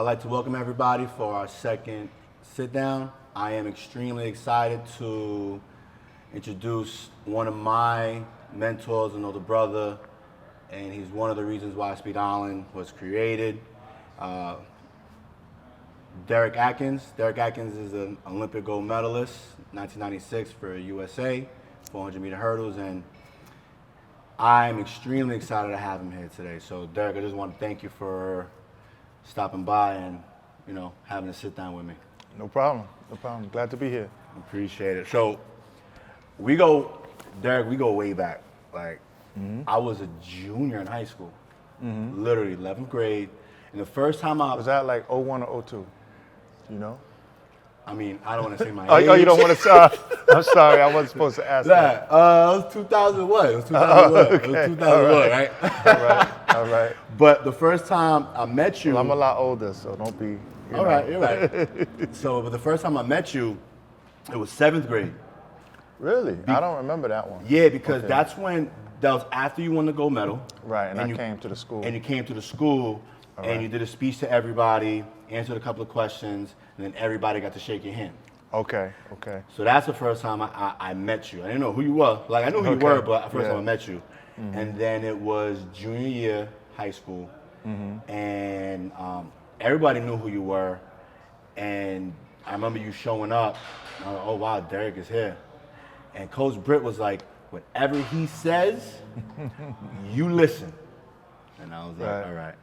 like to welcome everybody for our second sit down. I am extremely excited to introduce one of my mentors, an older brother, and he's one of the reasons why Speed Island was created. Derrick Adkins. Derrick Adkins is an Olympic gold medalist, 1996 for USA, 400-meter hurdles, and I'm extremely excited to have him here today. So, Derrick, I just want to thank you for stopping by and, having a sit down with me. No problem. Glad to be here. Appreciate it. So, Derrick, we go way back. Like, I was a junior in high school, literally 11th grade. And the first time Was that like 01 or 02? You know? I mean, I don't want to say my Oh, age. you don't want to say? I'm sorry, I wasn't supposed to ask that. It was 2001. It was 2001. Okay. It was 2001, right? All right. But the first time I met you... Well, I'm a lot older, so don't be... All right, you're right. But the first time I met you, it was 7th grade. Really? I don't remember that one. Yeah, because that was after you won the gold medal. Right, and I came to the school. And you came to the school, and you did a speech to everybody, answered a couple of questions, and then everybody got to shake your hand. Okay. So that's the first time I met you. I didn't know who you were. Like, I knew who you were, but the first time I met you. And then it was junior year, high school, and everybody knew who you were. And I remember you showing up, and I was like, oh, wow, Derrick is here. And Coach Britt was like, whatever he says, you listen. And I was like, all right.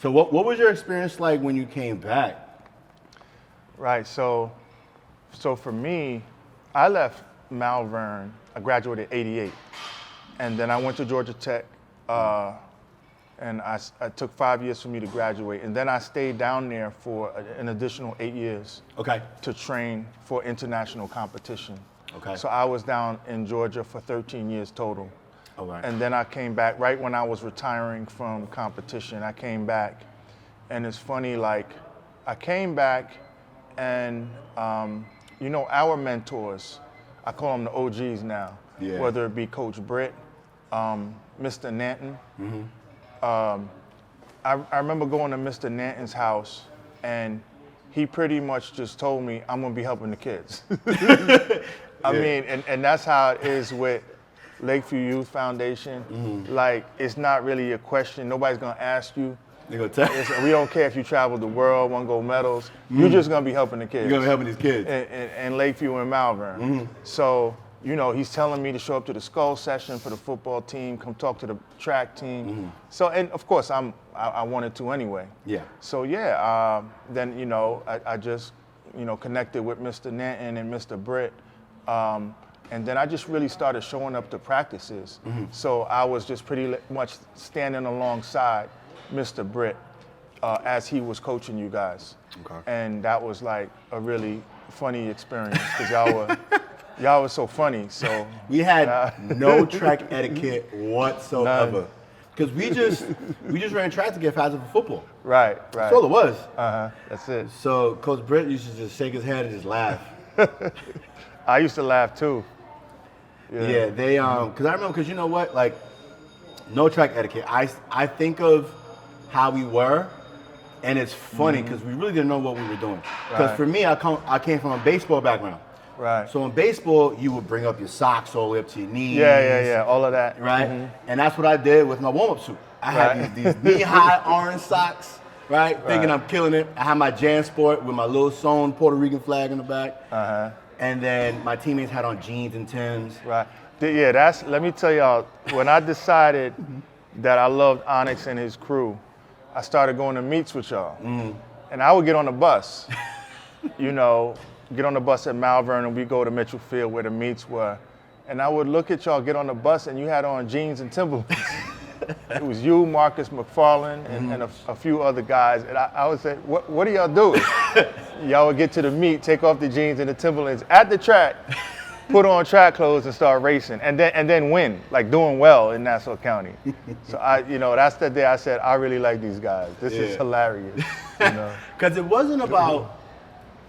So what was your experience like when you came back? Right, so for me, I left Malvern, I graduated '88. And then I went to Georgia Tech, and it took 5 years for me to graduate. And then I stayed down there for an additional 8 years to train for international competition. Okay. So I was down in Georgia for 13 years total. All right. And then I came back right when I was retiring from competition. I came back, and it's funny, like, I came back, and our mentors, I call them the OGs now, whether it be Coach Britt, Mr. Nanton. I remember going to Mr. Nanton's house, and he pretty much just told me, I'm gonna be helping the kids. I mean, and that's how it is with Lakeview Youth Foundation. Like, it's not really a question. Nobody's gonna ask you. They're gonna tell. We don't care if you traveled the world, won gold medals. You're just gonna be helping the kids. You're gonna be helping these kids. And Lakeview and Malvern. So, he's telling me to show up to the skull session for the football team, come talk to the track team. So, and of course, I wanted to anyway. Yeah. So then I just connected with Mr. Nanton and Mr. Britt. And then I just really started showing up to practices. So I was just pretty much standing alongside Mr. Britt as he was coaching you guys. Okay. And that was like a really funny experience because y'all were so funny. So we had no track etiquette whatsoever. Because we just ran track to get faster for football. Right. That's all it was. That's it. So Coach Britt used to just shake his head and just laugh. I used to laugh too. Yeah, they because I remember, because you know what, like, no track etiquette. I think of how we were, and it's funny because we really didn't know what we were doing. Because for me, I came from a baseball background. Right. So in baseball, you would bring up your socks all the way up to your knees. Yeah, all of that. Right. And that's what I did with my warm-up suit. I had these knee-high orange socks. Right, thinking I'm killing it. I had my JanSport with my little sewn Puerto Rican flag in the back. And then my teammates had on jeans and Timbs. Right. Yeah, let me tell y'all, when I decided that I loved Onix and his crew, I started going to meets with y'all. And I would get on the bus, get on the bus at Malvern, and we go to Mitchell Field where the meets were. And I would look at y'all get on the bus, and you had on jeans and Timberlands. It was you, Marcus McFarland, and a few other guys. And I would say, what are y'all doing? Y'all would get to the meet, take off the jeans and the Timberlands at the track, put on track clothes and start racing, and then win, like doing well in Nassau County. So that's the day I said, I really like these guys. This is hilarious. Because it wasn't about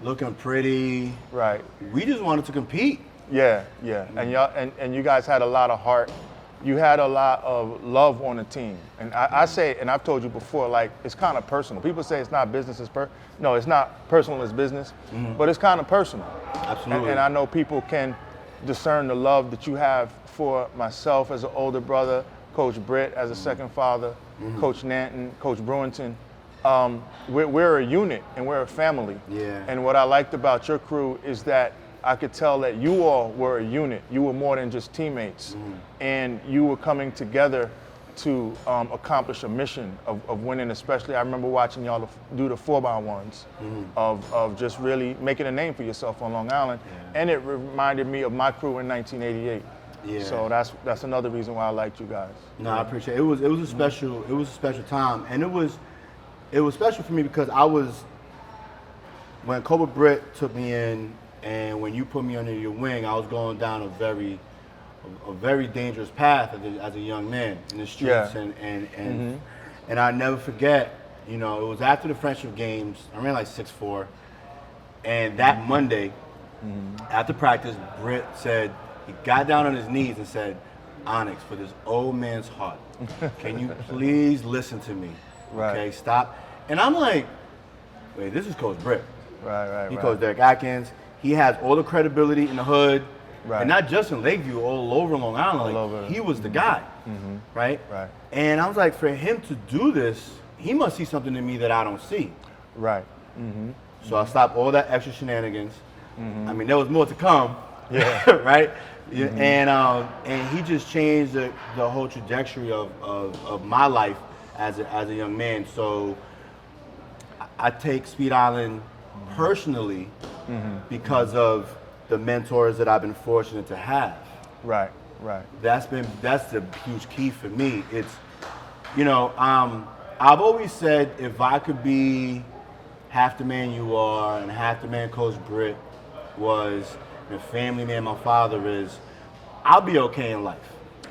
looking pretty. Right. We just wanted to compete. Yeah. And y'all and you guys had a lot of heart. you had a lot of love on the team. And I say, and I've told you before, like, it's kind of personal. People say it's not business, no, it's not personal, it's business, but it's kind of personal. Absolutely. And I know people can discern the love that you have for myself as an older brother, Coach Britt as a second father, Coach Nanton, Coach Brewington. We're a unit and we're a family. Yeah. And what I liked about your crew is that I could tell that you all were a unit. You were more than just teammates. And you were coming together to accomplish a mission of winning, especially I remember watching y'all do the 4x1s of just really making a name for yourself on Long Island. And it reminded me of my crew in 1988. Yeah. So that's another reason why I liked you guys. No, I appreciate it. It was a special time, and it was special for me because when Cobra Britt took me in, and when you put me under your wing, I was going down a very dangerous path as a young man in the streets, and I never forget. You know, it was after the friendship games. I ran like 6'4", and that Monday, after practice, Britt said he got down on his knees and said, "Onyx, for this old man's heart, can you please listen to me? Right. Okay, stop." And I'm like, "Wait, this is Coach Britt. Right. He Coach Derrick Adkins. He has all the credibility in the hood, Right. and not just in Lakeview, all over Long Island. Like, he was the guy, right? Right. And I was like, for him to do this, he must see something in me that I don't see. Right. So I stopped all that extra shenanigans. I mean, there was more to come. Yeah. Right. And he just changed the whole trajectory of my life as a young man. So I take Speed Island personally because of the mentors that I've been fortunate to have. Right. That's the huge key for me. It's, I've always said if I could be half the man you are and half the man Coach Britt was, the family man my father is, I'll be okay in life.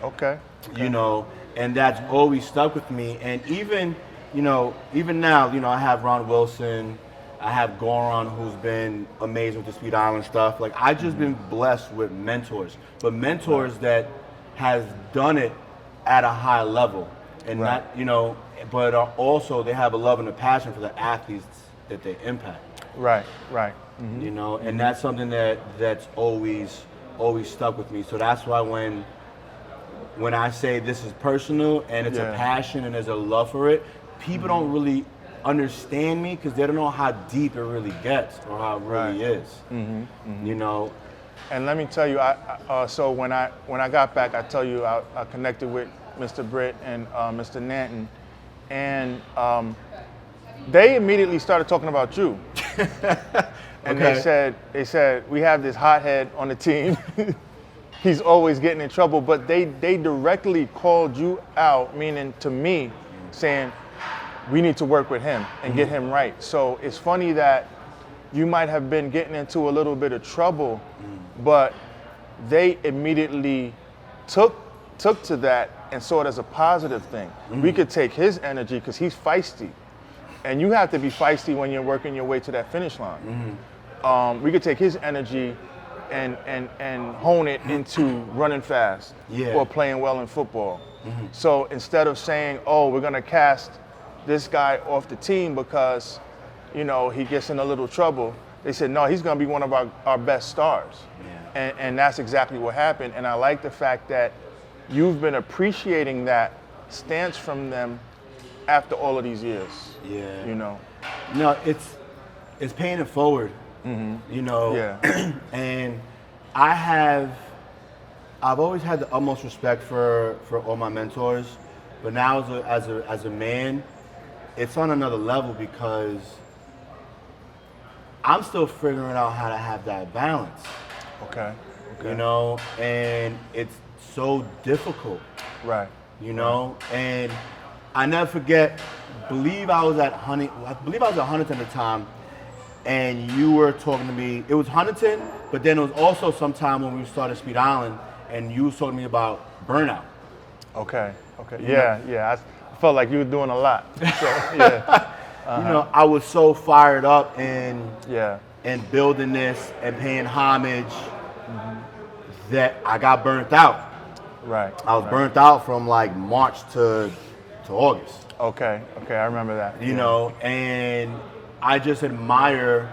Okay. And that's always stuck with me. And even now, I have Ron Wilson, I have Goran, who's been amazing with the Speed Island stuff. Like, I just been blessed with mentors, but mentors that has done it at a high level, and not, but are also, they have a love and a passion for the athletes that they impact. Right. And that's something that's always stuck with me. So that's why when I say this is personal and it's a passion and there's a love for it, people don't really understand me because they don't know how deep it really gets or how it really is. And let me tell you, so when I got back, I tell you, I connected with Mr. Britt and Mr. Nanton, and they immediately started talking about you. And they said we have this hothead on the team. He's always getting in trouble, but they directly called you out, meaning to me, saying we need to work with him and get him right. So it's funny that you might have been getting into a little bit of trouble, but they immediately took to that and saw it as a positive thing. We could take his energy because he's feisty, and you have to be feisty when you're working your way to that finish line. We could take his energy and hone it into running fast or playing well in football. So instead of saying, oh, we're gonna cast this guy off the team because he gets in a little trouble, they said, no, he's gonna be one of our best stars. And that's exactly what happened. And I like the fact that you've been appreciating that stance from them after all of these years. No, it's paying it forward. And I've always had the utmost respect for all my mentors, but now as a man, it's on another level because I'm still figuring out how to have that balance. Okay. And it's so difficult. Right. And I never forget, I believe I was at Huntington at the time, and you were talking to me. It was Huntington, but then it was also sometime when we started Speed Island, and you was talking to me about burnout. Okay. Yeah. I felt like you were doing a lot. So, I was so fired up and building this and paying homage that I got burnt out. Right. I was burnt out from like March to August. Okay, I remember that. You know, and I just admire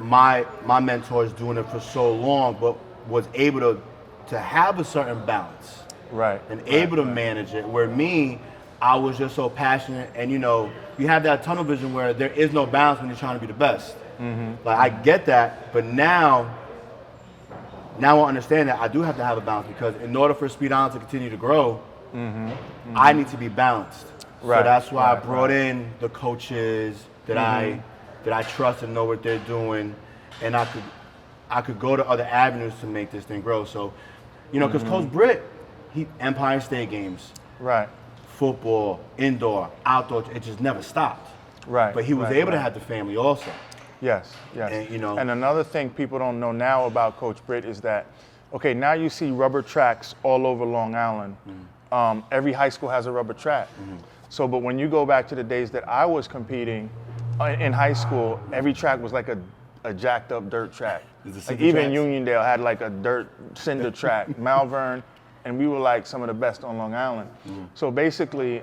my mentors doing it for so long, but was able to have a certain balance. Right. And able to manage it. Where me, I was just so passionate, and you know, you have that tunnel vision where there is no balance when you're trying to be the best. Like I get that, but now I understand that I do have to have a balance, because in order for Speed Island to continue to grow, I need to be balanced. Right. So that's why I brought in the coaches that I trust and know what they're doing, and I could go to other avenues to make this thing grow. So, you know, because Coach Britt, he Empire State Games, Right. football, indoor, outdoor, it just never stopped. Right. But he was able to have the family also. Yes. And, you know, And another thing people don't know now about Coach Britt is that, okay, now you see rubber tracks all over Long Island. Every high school has a rubber track. So, but when you go back to the days that I was competing in high school, every track was like a jacked up dirt track. Like even Uniondale had like a dirt cinder track, Malvern, and we were like some of the best on Long Island. So basically,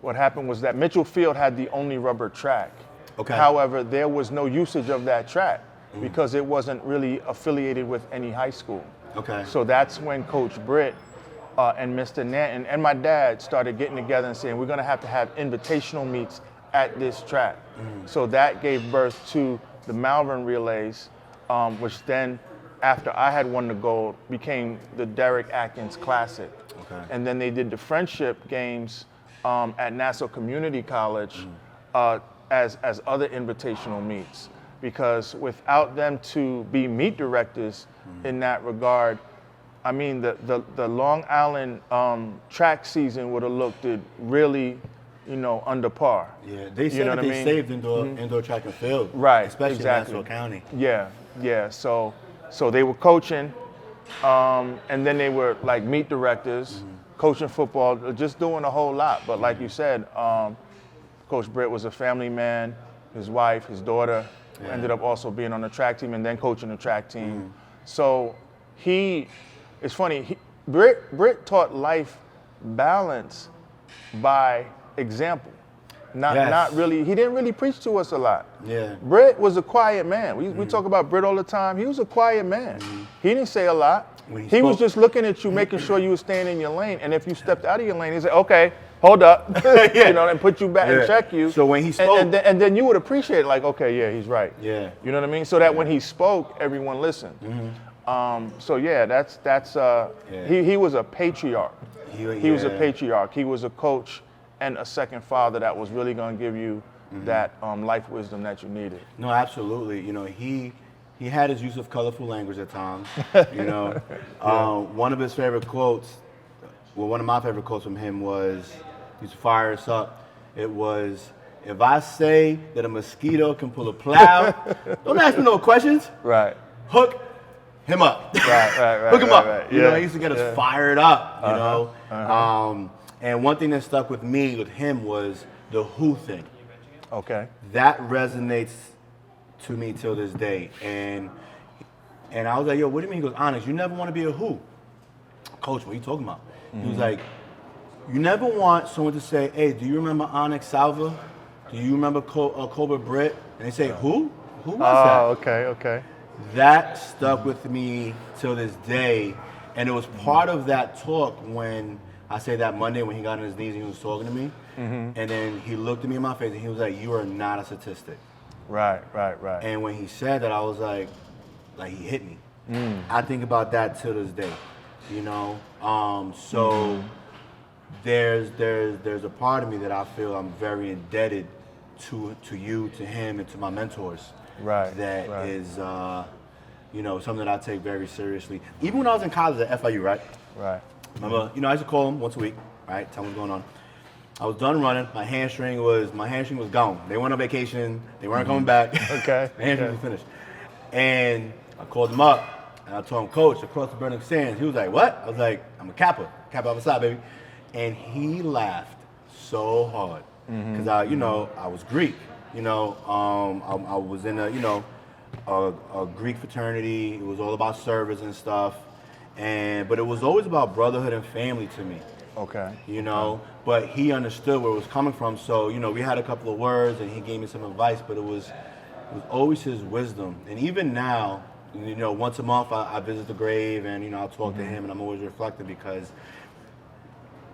what happened was that Mitchell Field had the only rubber track. Okay. However, there was no usage of that track because it wasn't really affiliated with any high school. Okay. So that's when Coach Britt and Mr. Nanton and my dad started getting together and saying, we're going to have invitational meets at this track. So that gave birth to the Malvern Relays, which then, after I had won the gold, became the Derrick Adkins Classic. Okay. And then they did the friendship games at Nassau Community College as other invitational meets. Because without them to be meet directors in that regard, I mean, the Long Island track season would have looked really, you know, under par. Yeah, they said that they saved indoor track and field. Right, especially exactly. in Nassau County. Yeah. So they were coaching, and then they were like meet directors, coaching football, just doing a whole lot. But like you said, Coach Britt was a family man. His wife, his daughter, ended up also being on the track team and then coaching the track team. So it's funny, Britt taught life balance by example. Not really, he didn't really preach to us a lot. Yeah. Britt was a quiet man. We talk about Britt all the time. He was a quiet man. He didn't say a lot. He was just looking at you, making sure you were staying in your lane. And if you stepped out of your lane, he said, okay, hold up, you know, and put you back and check you. So when he spoke, and then you would appreciate it, like, okay, yeah, he's right. Yeah. You know what I mean? So that when he spoke, everyone listened. So yeah, he was a patriarch. He was a patriarch. He was a coach and a second father that was really going to give you that life wisdom that you needed. No, absolutely. You know, he had his use of colorful language at times. You know, one of his favorite quotes, one of my favorite quotes from him was, he used to fire us up. It was, if I say that a mosquito can pull a plow, don't ask me no questions. Right. Hook him up. Right. Hook him up. Right. You know, he used to get us fired up, you know. And one thing that stuck with me with him was the who thing. Okay. That resonates to me till this day. And I was like, yo, what do you mean? He goes, Onyx, you never want to be a who. Coach, what are you talking about? He was like, you never want someone to say, hey, do you remember Onix Salva? Do you remember Cobra Britt? And they say, who? Who was that? Oh, okay. That stuck with me till this day. And it was part of that talk when I say that Monday when he got on his knees and he was talking to me. And then he looked at me in my face and he was like, you are not a statistic. Right. And when he said that, I was like he hit me. I think about that till this day, you know? So there's a part of me that I feel I'm very indebted to you, to him, and to my mentors. That is, you know, something that I take very seriously. Even when I was in college at FIU, right? Remember, you know, I used to call him once a week, right? Tell him what's going on. I was done running. My hamstring was gone. They went on vacation. They weren't coming back. Okay. My hamstring was finished. And I called him up and I told him, Coach, across the burning sands. He was like, what? I was like, I'm a Kappa off the side, baby. And he laughed so hard because I was Greek. You know, I was in a Greek fraternity. It was all about service and stuff. but it was always about brotherhood and family to me. Okay. You know, but he understood where it was coming from. So, you know, we had a couple of words and he gave me some advice, but it was always his wisdom. And even now, you know, once a month I visit the grave and, you know, I'll talk to him, and I'm always reflecting because,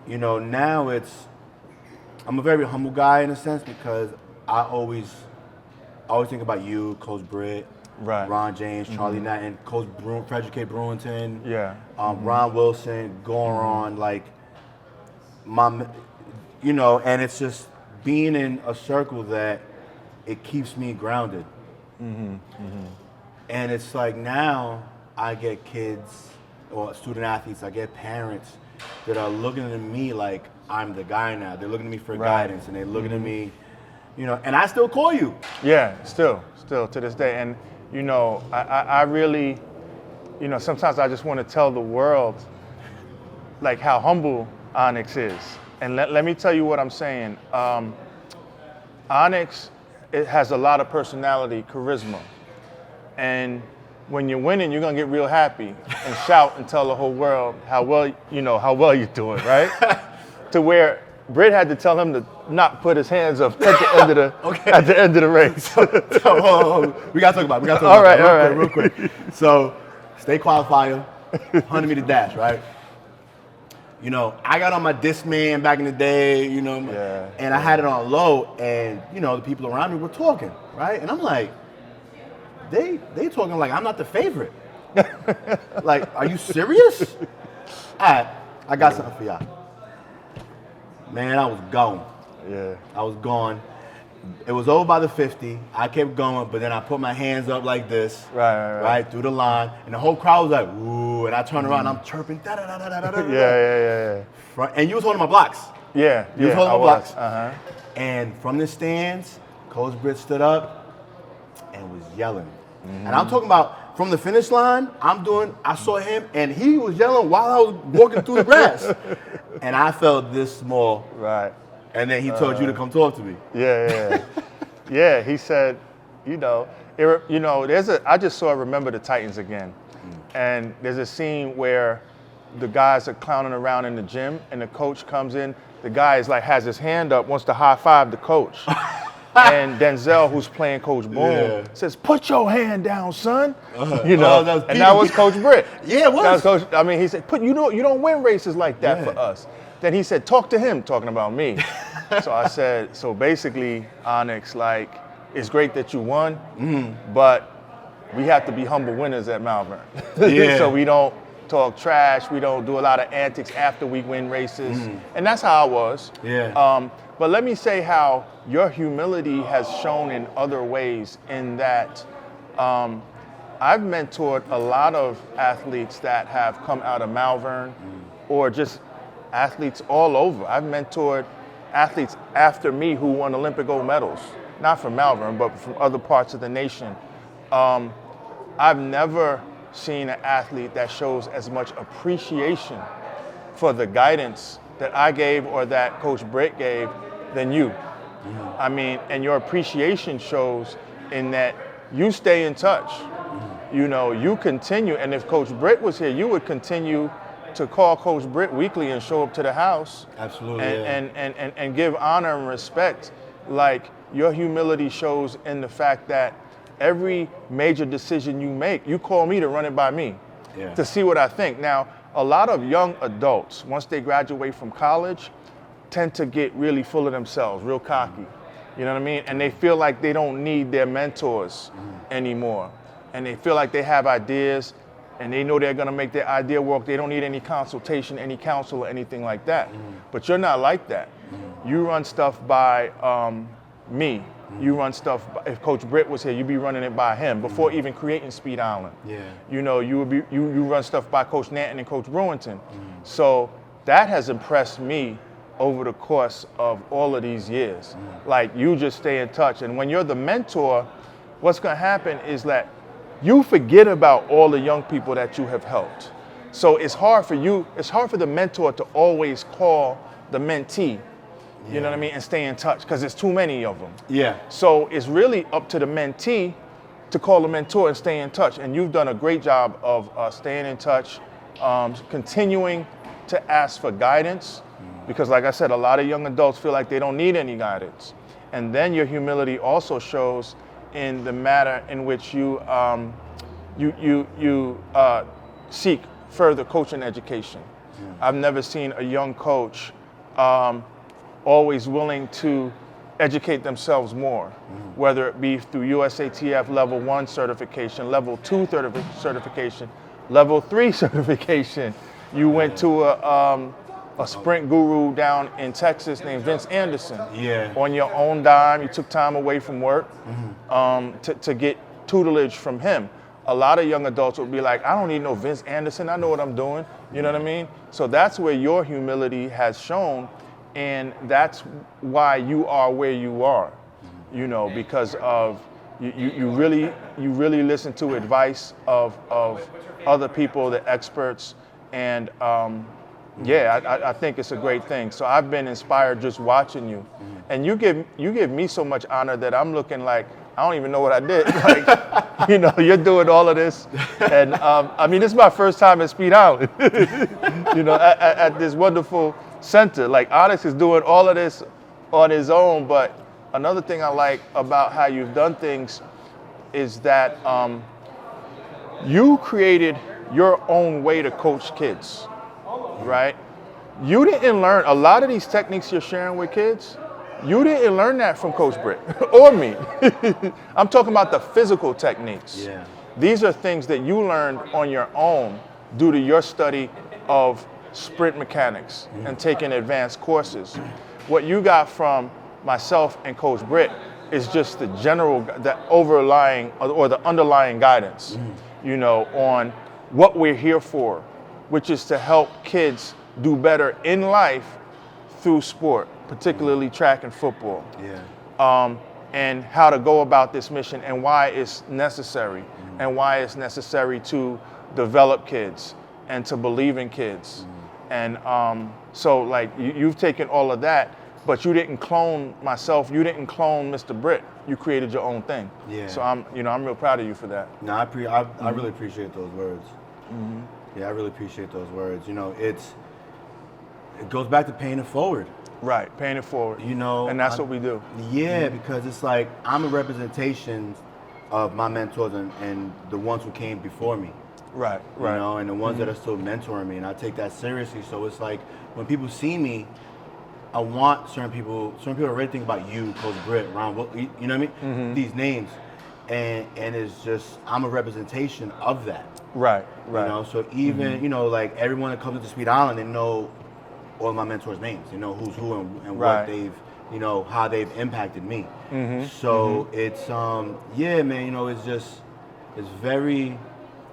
you know, now I'm a very humble guy in a sense, because I always think about you, Coach Britt, right. Ron James, Charlie Natton, Coach Frederick K. Brewington, Ron Wilson, Goron, like you know, and it's just being in a circle that it keeps me grounded. And it's like now I get kids or student athletes, I get parents that are looking at me like I'm the guy now. They're looking at me for guidance, and they're looking at me, you know, and I still call you. Yeah, still to this day. And, you know, I really, you know, sometimes I just want to tell the world like how humble Onix is. And let me tell you what I'm saying. Onix, it has a lot of personality, charisma. And when you're winning, you're gonna get real happy and shout and tell the whole world how well you're doing, right? To where Britt had to tell him to not put his hands up at the end of the at the end of the race. We gotta talk about it. All right. Real quick. So, state qualifier, 100 meter dash, right? You know, I got on my Discman back in the day, you know, and I had it on low, and you know, the people around me were talking, right? And I'm like, they talking like I'm not the favorite. Like, are you serious? All right, I got something for y'all. Man, I was gone. I was gone. It was over by the 50. I kept going, but then I put my hands up like this, right through the line, and the whole crowd was like, "Ooh!" And I turned around, and I'm chirping, da da da da da da da. Yeah. And you was holding my blocks. You was holding my blocks. And from the stands, Coach Britt stood up and was yelling. And I'm talking about from the finish line. I saw him, and he was yelling while I was walking through the grass, and I felt this small. And then he told you to come talk to me. Yeah, he said, you know, I just saw Remember the Titans again. And there's a scene where the guys are clowning around in the gym, and the coach comes in. The guy is like, has his hand up, wants to high five the coach. And Denzel, who's playing Coach Boone, says, "Put your hand down, son." You know, and that was Coach Britt. Yeah, it was. That was Coach. I mean, he said, you don't win races like that for us. Then he said, "Talk to him," talking about me. So I said, so basically, Onix, like, it's great that you won, but we have to be humble winners at Malvern. So we don't talk trash. We don't do a lot of antics after we win races. And that's how I was. But let me say how your humility has shown in other ways, in that I've mentored a lot of athletes that have come out of Malvern, or just athletes all over. I've mentored athletes after me who won Olympic gold medals, not from Malvern, but from other parts of the nation. I've never seen an athlete that shows as much appreciation for the guidance that I gave or that Coach Britt gave than you. I mean, and your appreciation shows in that you stay in touch. You know, you continue, and if Coach Britt was here, you would continue to call Coach Britt weekly and show up to the house. Absolutely. And give honor and respect. Like, your humility shows in the fact that every major decision you make, you call me to run it by me, to see what I think. Now, a lot of young adults, once they graduate from college, tend to get really full of themselves, real cocky. You know what I mean? And they feel like they don't need their mentors anymore. And they feel like they have ideas, and they know they're gonna make their idea work. They don't need any consultation, any counsel, or anything like that. But you're not like that. You run stuff by me. You run stuff, if Coach Britt was here, you'd be running it by him before even creating Speed Island. You know, you run stuff by Coach Natton and Coach Brewington. So that has impressed me over the course of all of these years. Like, you just stay in touch. And when you're the mentor, what's gonna happen is that you forget about all the young people that you have helped. So it's hard for the mentor to always call the mentee, you know what I mean, and stay in touch, because there's too many of them. So it's really up to the mentee to call the mentor and stay in touch. And you've done a great job of staying in touch continuing to ask for guidance, because like I said, a lot of young adults feel like they don't need any guidance. And then your humility also shows in the manner in which you seek further coaching education. I've never seen a young coach always willing to educate themselves more, whether it be through USATF Level 1 certification, Level 2 certification, Level 3 certification. You went to a sprint guru down in Texas named Vince Anderson. Yeah. On your own dime, you took time away from work to get tutelage from him. A lot of young adults would be like, I don't need no Vince Anderson, I know what I'm doing, you know what I mean? So that's where your humility has shown, and that's why you are where you are, you know, because of, you really listen to advice of other people, the experts, and I think it's a great thing. So I've been inspired just watching you, and you give me so much honor that I'm looking like, I don't even know what I did. Like, you know, you're doing all of this. And I mean, this is my first time at Speed Island, you know, at this wonderful center. Like, Onyx is doing all of this on his own. But another thing I like about how you've done things is that you created your own way to coach kids, right? You didn't learn a lot of these techniques you're sharing with kids. You didn't learn that from Coach Britt or me. I'm talking about the physical techniques. Yeah. These are things that you learned on your own due to your study of sprint mechanics and taking advanced courses. What you got from myself and Coach Britt is just the general, the overlying or the underlying guidance, you know, on what we're here for, which is to help kids do better in life through sport, particularly track and football. Yeah. And how to go about this mission and why it's necessary, and why it's necessary to develop kids and to believe in kids. And so like you've taken all of that, but you didn't clone myself, you didn't clone Mr. Britt, you created your own thing. Yeah. So I'm real proud of you for that. No, I really appreciate those words. Yeah, I really appreciate those words. You know, it goes back to paying it forward. Right, paying it forward. You know, and that's what we do. Yeah, because it's like I'm a representation of my mentors and the ones who came before me. Right. You know, and the ones that are still mentoring me, and I take that seriously. So it's like when people see me, I want certain people already think about you, Coach Britt, Ron, you know what I mean? These names, and it's just I'm a representation of that. Right. You know, so even you know, like everyone that comes into Speed Island, they know all of my mentors' names. They know who's who and what they've, you know, how they've impacted me. So it's yeah, man. You know,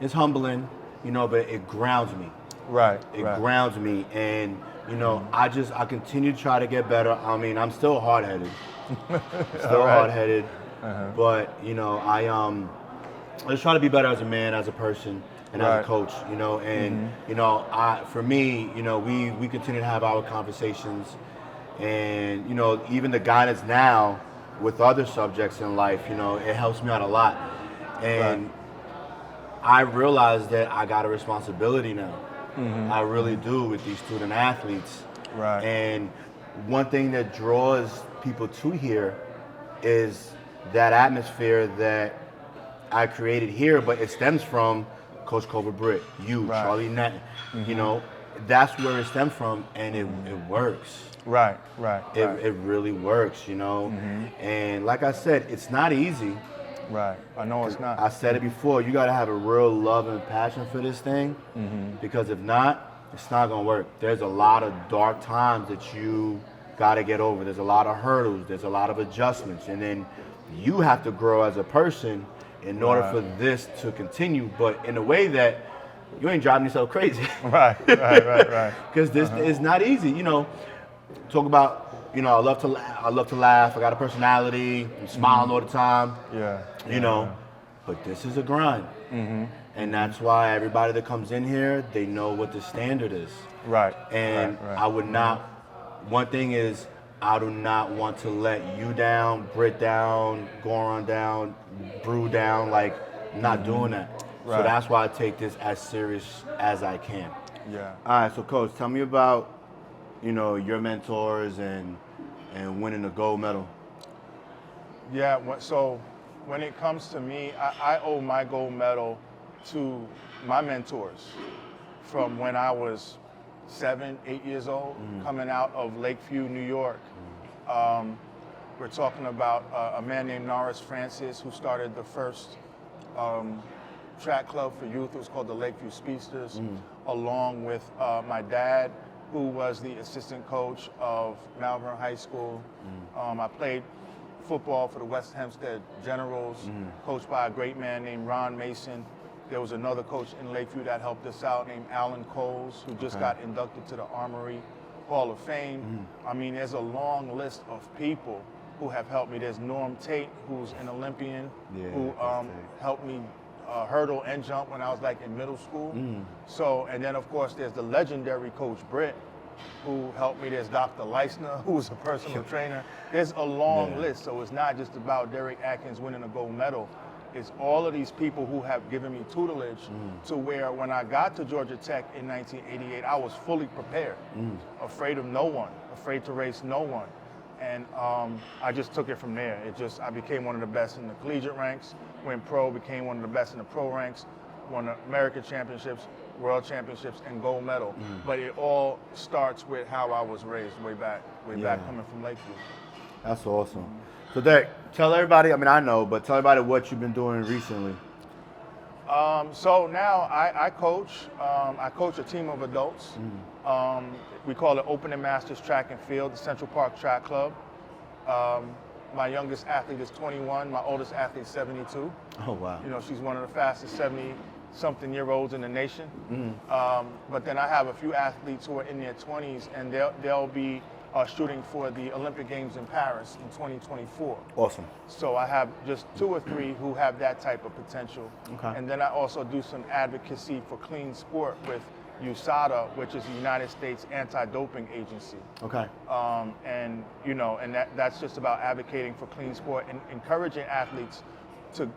it's humbling, you know, but it grounds me. Right. It grounds me, and you know, I continue to try to get better. I mean, I'm still hard-headed, but you know, I just try to be better as a man, as a person, and as a coach. You know, and you know, for me, you know, we continue to have our conversations, and you know, even the guidance now with other subjects in life, you know, it helps me out a lot, and I realize that I got a responsibility now. I really do with these student athletes. Right. And one thing that draws people to here is that atmosphere that I created here, but it stems from Coach Cobra Britt, you, Charlie Nett. You know, that's where it stems from, and it works. Right. It really works, you know. And like I said, it's not easy. Right. I know it's not. I said it before, you got to have a real love and passion for this thing, because if not, it's not going to work. There's a lot of dark times that you got to get over. There's a lot of hurdles. There's a lot of adjustments. And then you have to grow as a person in order for this to continue, but in a way that you ain't driving yourself crazy. Right. Because this is not easy. You know, talk about, you know, I love to laugh. I got a personality. I'm smiling all the time. You know, but this is a grind. And that's why everybody that comes in here, they know what the standard is. Right. And I would not, one thing is, I do not want to let you down, Britt down, Goran down, Brew down. Like, I'm not doing that. So that's why I take this as serious as I can. Yeah. All right, so Coach, tell me about, your mentors and winning the gold medal. Yeah, so when it comes to me, I owe my gold medal to my mentors from when I was 7, 8 years old, coming out of Lakeview, New York. We're talking about a man named Norris Francis, who started the first track club for youth. It was called the Lakeview Speedsters, along with my dad, who was the assistant coach of Malvern High School. I played football for the West Hempstead Generals, coached by a great man named Ron Mason. There was another coach in Lakeview that helped us out named Alan Coles, who just got inducted to the Armory Hall of Fame. I mean, there's a long list of people who have helped me. There's Norm Tate, who's an Olympian, who helped me hurdle and jump when I was like in middle school. So, and then of course there's the legendary Coach Britt, who helped me. There's Dr. Leisner, who was a personal trainer. There's a long list, so it's not just about Derrick Adkins winning a gold medal. It's all of these people who have given me tutelage to where when I got to Georgia Tech in 1988, I was fully prepared, afraid of no one, afraid to race no one. And I just took it from there. I became one of the best in the collegiate ranks, went pro, became one of the best in the pro ranks, won the American championships, world championships, and gold medal. But it all starts with how I was raised way back coming from Lakeview. That's awesome. So Derrick, tell everybody, I know, but tell everybody what you've been doing recently. So now I coach. I coach a team of adults. We call it Open and Masters Track and Field, the Central Park Track Club. My youngest athlete is 21. My oldest athlete is 72. Oh, wow. She's one of the fastest 70-something-year-olds in the nation. But then I have a few athletes who are in their 20s, and they'll be shooting for the Olympic Games in Paris in 2024. Awesome. So I have just 2 or 3 who have that type of potential. Okay. And then I also do some advocacy for clean sport with USADA, which is the United States Anti-Doping Agency. Okay. And that's just about advocating for clean sport and encouraging athletes to,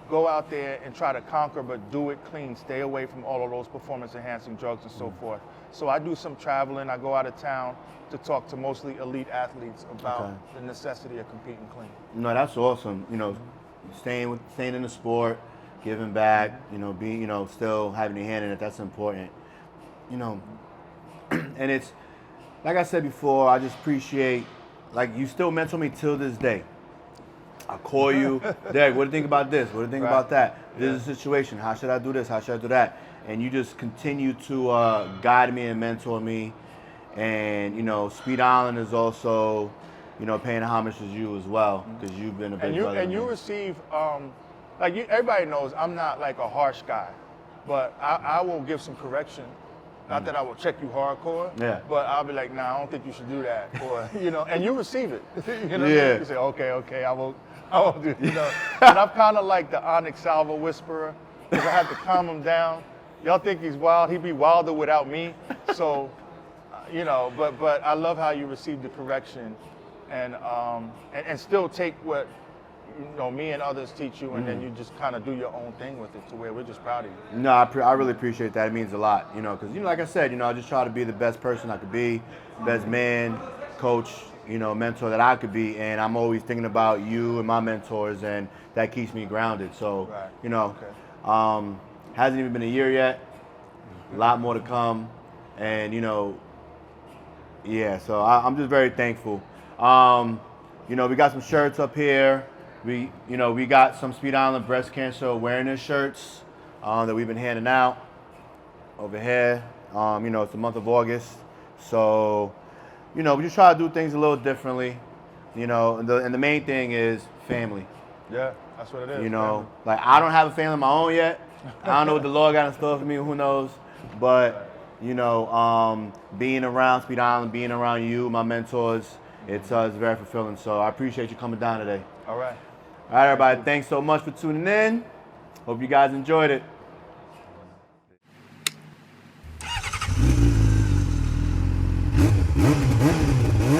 go out there and try to conquer, but do it clean. Stay away from all of those performance-enhancing drugs and so forth. So I do some traveling. I go out of town to talk to mostly elite athletes about the necessity of competing clean. No, that's awesome. Staying in the sport, giving back. Being still having your hand in it. That's important. And it's like I said before. I just appreciate you still mentor me till this day. I call you, Derrick, what do you think about this? What do you think about that? This is a situation. How should I do this? How should I do that? And you just continue to guide me and mentor me. And, Speed Island is also, paying homage to you as well, because you've been a big brother. And you receive, everybody knows I'm not like a harsh guy, but I will give some correction. Not that I will check you hardcore, but I'll be like, nah, I don't think you should do that. Or, and you receive it. You say, okay, I won't do it. And I'm kind of like the Onix Salva whisperer, because I have to calm him down. Y'all think he's wild, he'd be wilder without me. So, but I love how you receive the correction and still take what, me and others teach you, and then you just kind of do your own thing with it to where we're just proud of you. No, I really appreciate that. It means a lot, because, like I said, I just try to be the best person I could be, best man, coach, mentor that I could be, and I'm always thinking about you and my mentors, and that keeps me grounded. So, hasn't even been a year yet, a lot more to come, and, so I'm just very thankful. We got some shirts up here. We got some Speed Island breast cancer awareness shirts that we've been handing out over here. It's the month of August, so we just try to do things a little differently. And the main thing is family. Yeah, that's what it is. I don't have a family of my own yet. I don't know what the Lord got in store for me. Who knows? But being around Speed Island, being around you, my mentors, it's very fulfilling. So I appreciate you coming down today. All right. All right, everybody. Thanks so much for tuning in. Hope you guys enjoyed it.